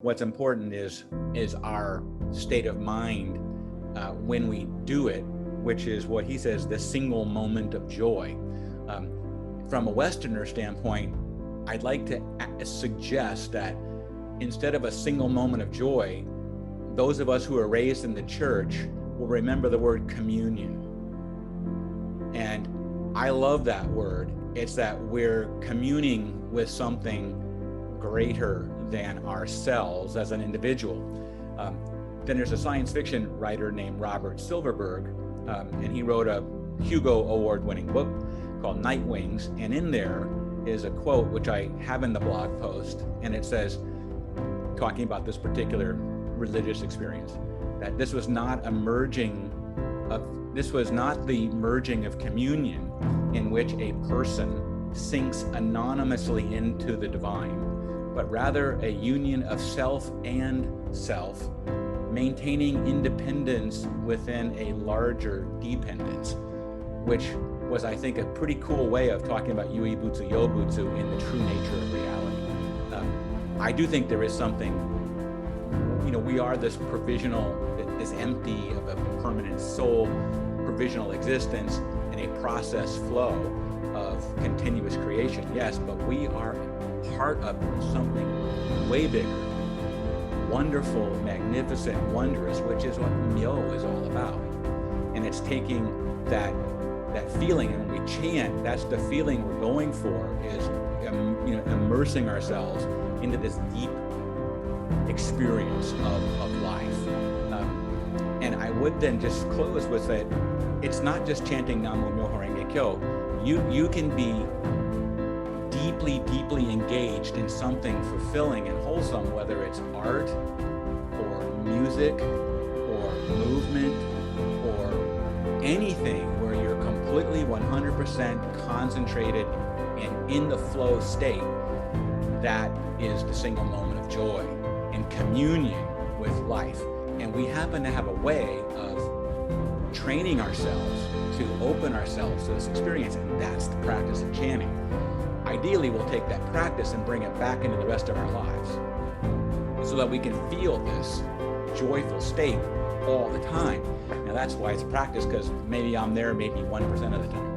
what's important is our state of mind when we do it, which is what he says, the single moment of joy. From a Westerner standpoint, I'd like to suggest that instead of a single moment of joy, those of us who are raised in the church will remember the word communion. And I love that word. It's that we're communing with something greater than ourselves as an individual. Then there's a science fiction writer named Robert Silverberg, and he wrote a Hugo Award-winning book called Night Wings, and in there is a quote which I have in the blog post, and it says, talking about this particular religious experience, that this was not the merging of communion in which a person sinks anonymously into the divine, but rather a union of self and self, maintaining independence within a larger dependence, which was, I think, a pretty cool way of talking about Yui Butsu Yo Butsu in the true nature of reality. I do think there is something, we are this provisional, this empty of a permanent soul, provisional existence in a process flow of continuous creation. Yes, but we are part of something way bigger, wonderful, magnificent, wondrous, which is what Myo is all about. And it's taking that feeling, and when we chant, that's the feeling we're going for, is immersing ourselves into this deep experience of life. And I would then just close with that it's not just chanting Namu Myoho Renge Kyo. You can be deeply, deeply engaged in something fulfilling and wholesome, whether it's art or music or movement or anything where you're completely 100% concentrated and in the flow state. That is the single moment of joy and communion with life. And we happen to have a way of training ourselves to open ourselves to this experience, and that's the practice of chanting. Ideally, we'll take that practice and bring it back into the rest of our lives so that we can feel this joyful state all the time. Now, that's why it's practice, because maybe I'm there maybe 1% of the time.